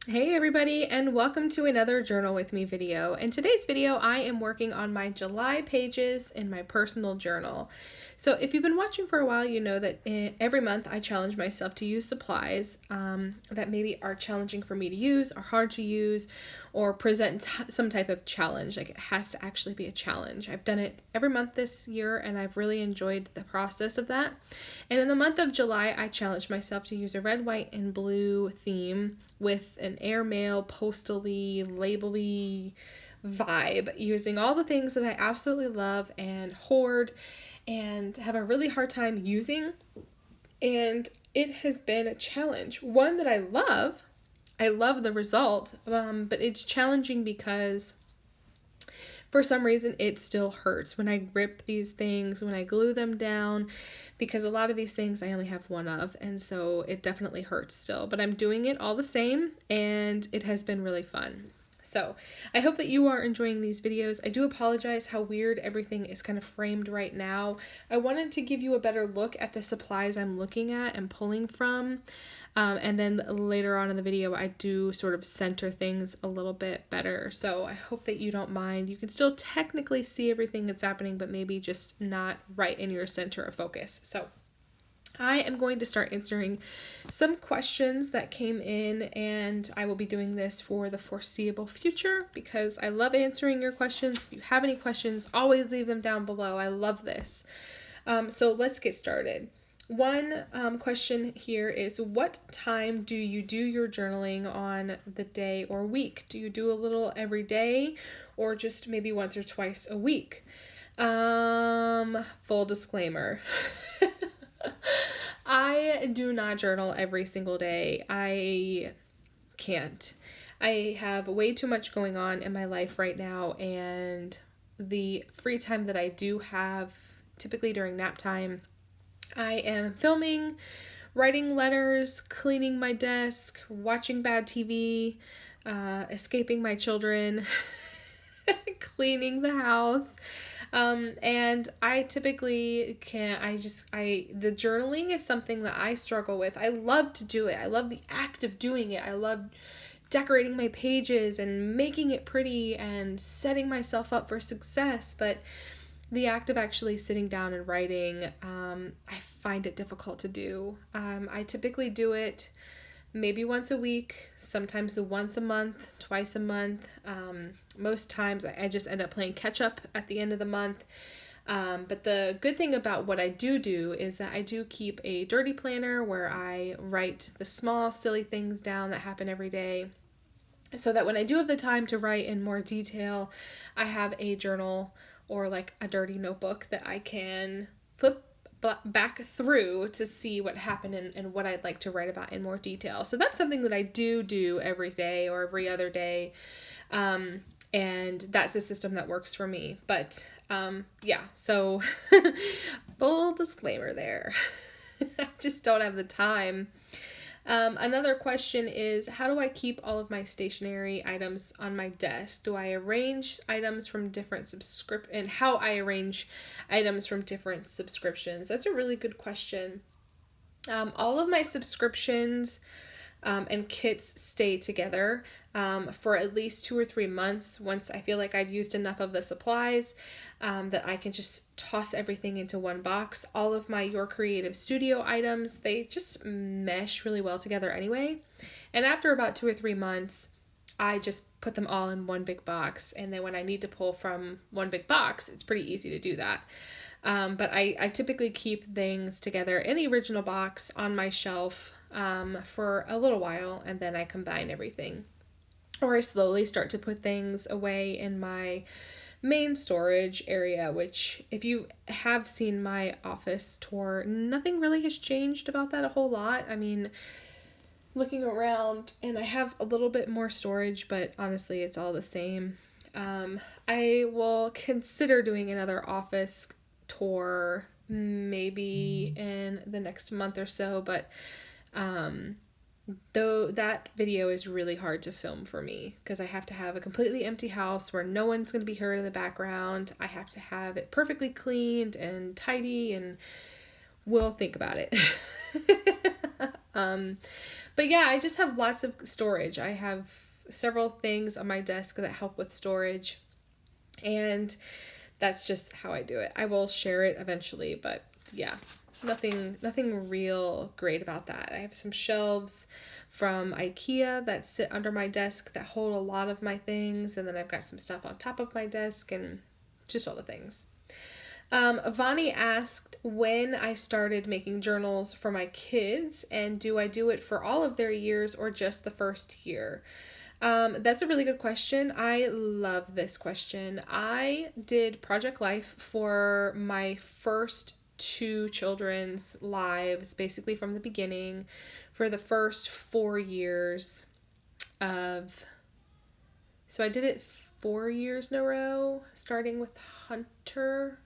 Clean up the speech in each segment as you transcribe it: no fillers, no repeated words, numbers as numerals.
Hey everybody, and welcome to another Journal with Me video. In today's video, I am working on my July pages in my personal journal. So if you've been watching for a while, you know that every month I challenge myself to use supplies that maybe are challenging for me to use, are hard to use, or present some type of challenge. Like it has to actually be a challenge. I've done it every month this year, and I've really enjoyed the process of that. And in the month of July, I challenged myself to use a red, white, and blue theme with an airmail, postally, labely vibe, using all the things that I absolutely love and hoard and have a really hard time using. And it has been a challenge, one that I love. I love the result, but it's challenging because for some reason it still hurts when I rip these things, when I glue them down, because a lot of these things I only have one of, and so it definitely hurts still. But I'm doing it all the same, and it has been really fun. So I hope that you are enjoying these videos. I do apologize how weird everything is kind of framed right now. I wanted to give you a better look at the supplies I'm looking at and pulling from. And then later on in the video, I do sort of center things a little bit better. So I hope that you don't mind. You can still technically see everything that's happening, but maybe just not right in your center of focus. So I am going to start answering some questions that came in, and I will be doing this for the foreseeable future because I love answering your questions. If you have any questions, always leave them down below. I love this. So let's get started. One question here is, what time do you do your journaling on the day or week? Do you do a little every day or just maybe once or twice a week? Full disclaimer. I do not journal every single day. I can't. I have way too much going on in my life right now, and the free time that I do have, typically during nap time, I am filming, writing letters, cleaning my desk, watching bad TV, escaping my children, cleaning the house. And I typically can't, the journaling is something that I struggle with. I love to do it. I love the act of doing it. I love decorating my pages and making it pretty and setting myself up for success. But the act of actually sitting down and writing, I find it difficult to do. I typically do it maybe once a week, sometimes once a month, twice a month. Most times I just end up playing catch up at the end of the month. But the good thing about what I do is that I do keep a dirty planner where I write the small, silly things down that happen every day, so that when I do have the time to write in more detail, I have a journal or like a dirty notebook that I can flip back through to see what happened and what I'd like to write about in more detail. So that's something that I do every day or every other day. And that's a system that works for me. But yeah, so full disclaimer there. I just don't have the time. Another question is, how do I keep all of my stationery items on my desk? Do I arrange items from different and how I arrange items from different subscriptions? That's a really good question. All of my subscriptions and kits stay together for at least 2 or 3 months once I feel like I've used enough of the supplies that I can just toss everything into one box. All of my Your Creative Studio items, they just mesh really well together anyway. And after about 2 or 3 months, I just put them all in one big box. And then when I need to pull from one big box, it's pretty easy to do that. But I typically keep things together in the original box on my shelf for a little while, and then I combine everything. Or I slowly start to put things away in my main storage area, which if you have seen my office tour, nothing really has changed about that a whole lot. I mean, looking around, and I have a little bit more storage, but honestly, it's all the same. I will consider doing another office tour maybe in the next month or so, but though that video is really hard to film for me because I have to have a completely empty house where no one's going to be heard in the background. I have to have it perfectly cleaned and tidy, and we'll think about it. But yeah, I just have lots of storage. I have several things on my desk that help with storage. And that's just how I do it. I will share it eventually, but yeah, nothing real great about that. I have some shelves from IKEA that sit under my desk that hold a lot of my things, and then I've got some stuff on top of my desk and just all the things. Vani asked when I started making journals for my kids, and do I do it for all of their years or just the first year? That's a really good question. I love this question. I did Project Life for my first two children's lives, basically from the beginning, for the first 4 years of. So I did it 4 years in a row, starting with Hunter.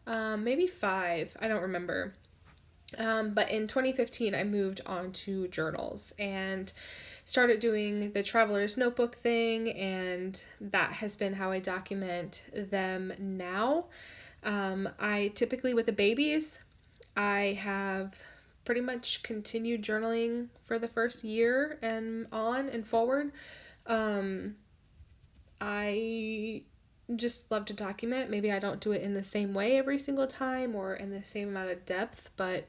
Maybe 5. I don't remember. But in 2015, I moved on to journals and started doing the Traveler's Notebook thing, and that has been how I document them now. I typically, with the babies, I have pretty much continued journaling for the first year and on and forward. I just love to document. Maybe I don't do it in the same way every single time or in the same amount of depth, but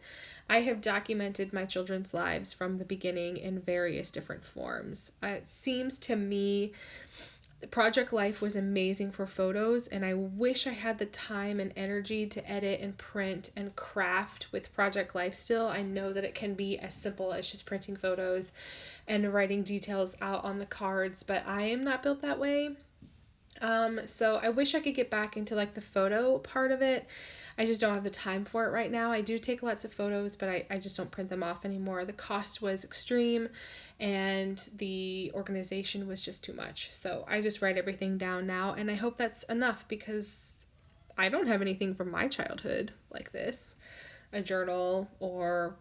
I have documented my children's lives from the beginning in various different forms. It seems to me Project Life was amazing for photos, and I wish I had the time and energy to edit and print and craft with Project Life still. I know that it can be as simple as just printing photos and writing details out on the cards, but I am not built that way. So I wish I could get back into like the photo part of it. I just don't have the time for it right now. I do take lots of photos, but I just don't print them off anymore. The cost was extreme and the organization was just too much. So I just write everything down now, and I hope that's enough because I don't have anything from my childhood like this. A journal, or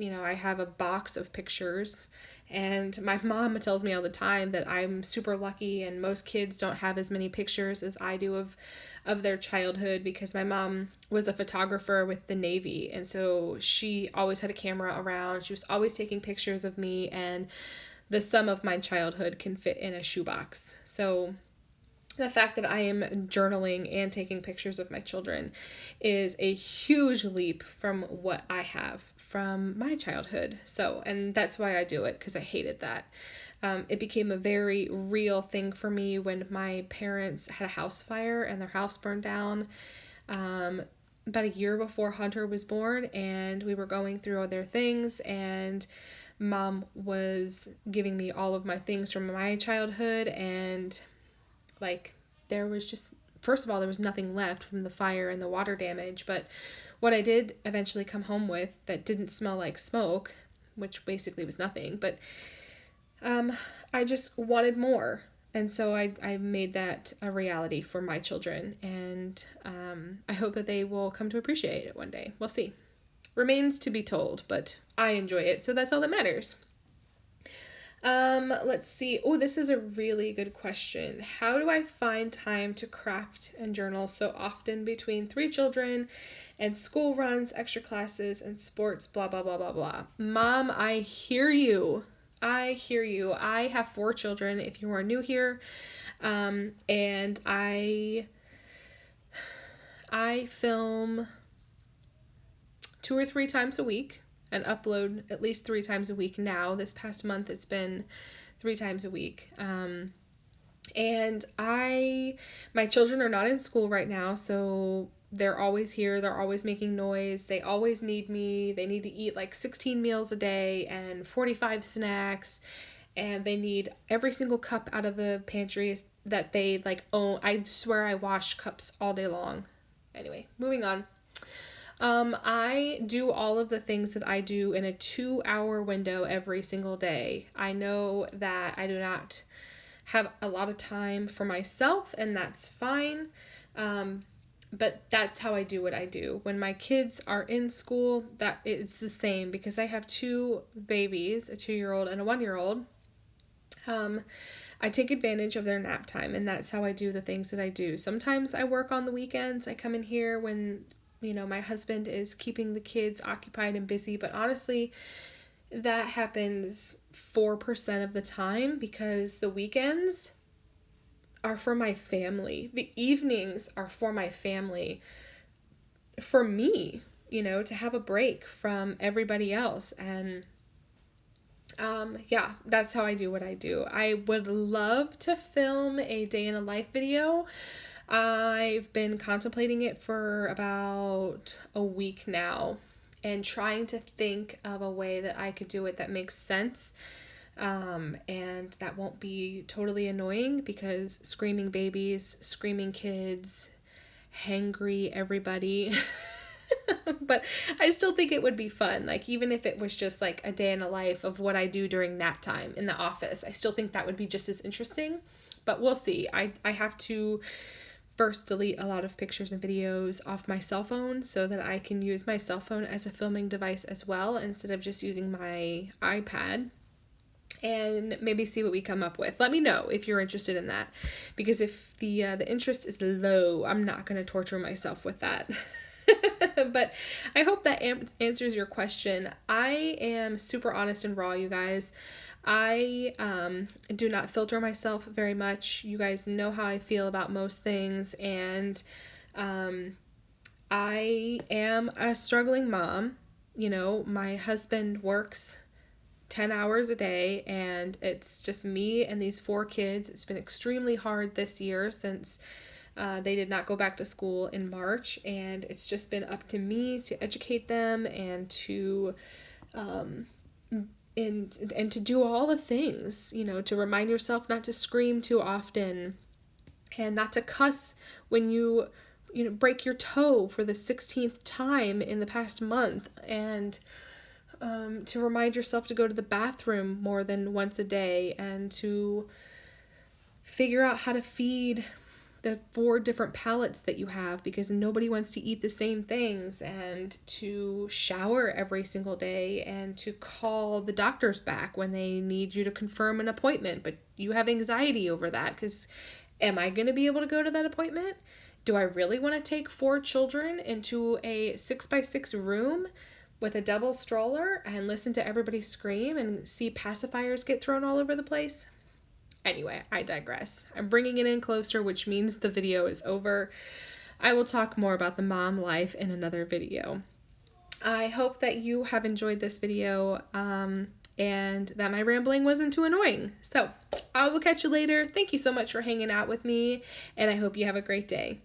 I have a box of pictures, and my mom tells me all the time that I'm super lucky and most kids don't have as many pictures as I do of their childhood, because my mom was a photographer with the Navy, and so she always had a camera around. She was always taking pictures of me, and the sum of my childhood can fit in a shoebox. So the fact that I am journaling and taking pictures of my children is a huge leap from what I have from my childhood. So, and that's why I do it, because I hated that. It became a very real thing for me when my parents had a house fire and their house burned down about a year before Hunter was born, and we were going through all their things, and mom was giving me all of my things from my childhood, and like there was just, first of all, there was nothing left from the fire and the water damage, but what I did eventually come home with that didn't smell like smoke, which basically was nothing, but I just wanted more. And so I made that a reality for my children, and I hope that they will come to appreciate it one day. We'll see. Remains to be told, but I enjoy it, so that's all that matters. Let's see. Oh, this is a really good question. How do I find time to craft and journal so often between 3 children and school runs, extra classes, and sports, blah, blah, blah, blah, blah? Mom, I hear you. I hear you. I have 4 children, if you are new here. And I film 2 or 3 times a week and upload at least 3 times a week now. This past month, it's been 3 times a week. And my children are not in school right now, so they're always here. They're always making noise. They always need me. They need to eat like 16 meals a day and 45 snacks. And they need every single cup out of the pantry that they like own. I swear I wash cups all day long. Anyway, moving on. I do all of the things that I do in a 2-hour window every single day. I know that I do not have a lot of time for myself, and that's fine. But that's how I do what I do. When my kids are in school, that it's the same, because I have 2 babies, a 2-year-old and a 1-year-old. I take advantage of their nap time, and that's how I do the things that I do. Sometimes I work on the weekends. I come in here when, my husband is keeping the kids occupied and busy, but honestly, that happens 4% of the time because the weekends are for my family. The evenings are for my family. For me, to have a break from everybody else. And yeah, that's how I do what I do. I would love to film a day in a life video. I've been contemplating it for about a week now and trying to think of a way that I could do it that makes sense, and that won't be totally annoying, because screaming babies, screaming kids, hangry everybody. But I still think it would be fun. Like, even if it was just like a day in the life of what I do during nap time in the office, I still think that would be just as interesting. But we'll see. I have to first delete a lot of pictures and videos off my cell phone so that I can use my cell phone as a filming device as well, instead of just using my iPad, and maybe see what we come up with. Let me know if you're interested in that, because if the interest is low, I'm not going to torture myself with that. But I hope that answers your question. I am super honest and raw, you guys. I do not filter myself very much. You guys know how I feel about most things, and I am a struggling mom. My husband works 10 hours a day, and it's just me and these 4 kids. It's been extremely hard this year since they did not go back to school in March, and it's just been up to me to educate them and to and to do all the things, to remind yourself not to scream too often, and not to cuss when you break your toe for the 16th time in the past month, and to remind yourself to go to the bathroom more than once a day, and to figure out how to feed the 4 different palates that you have, because nobody wants to eat the same things, and to shower every single day, and to call the doctors back when they need you to confirm an appointment, but you have anxiety over that because, am I going to be able to go to that appointment? Do I really want to take 4 children into a 6x6 room with a double stroller and listen to everybody scream and see pacifiers get thrown all over the place? Anyway, I digress. I'm bringing it in closer, which means the video is over. I will talk more about the mom life in another video. I hope that you have enjoyed this video, and that my rambling wasn't too annoying. So I will catch you later. Thank you so much for hanging out with me, and I hope you have a great day.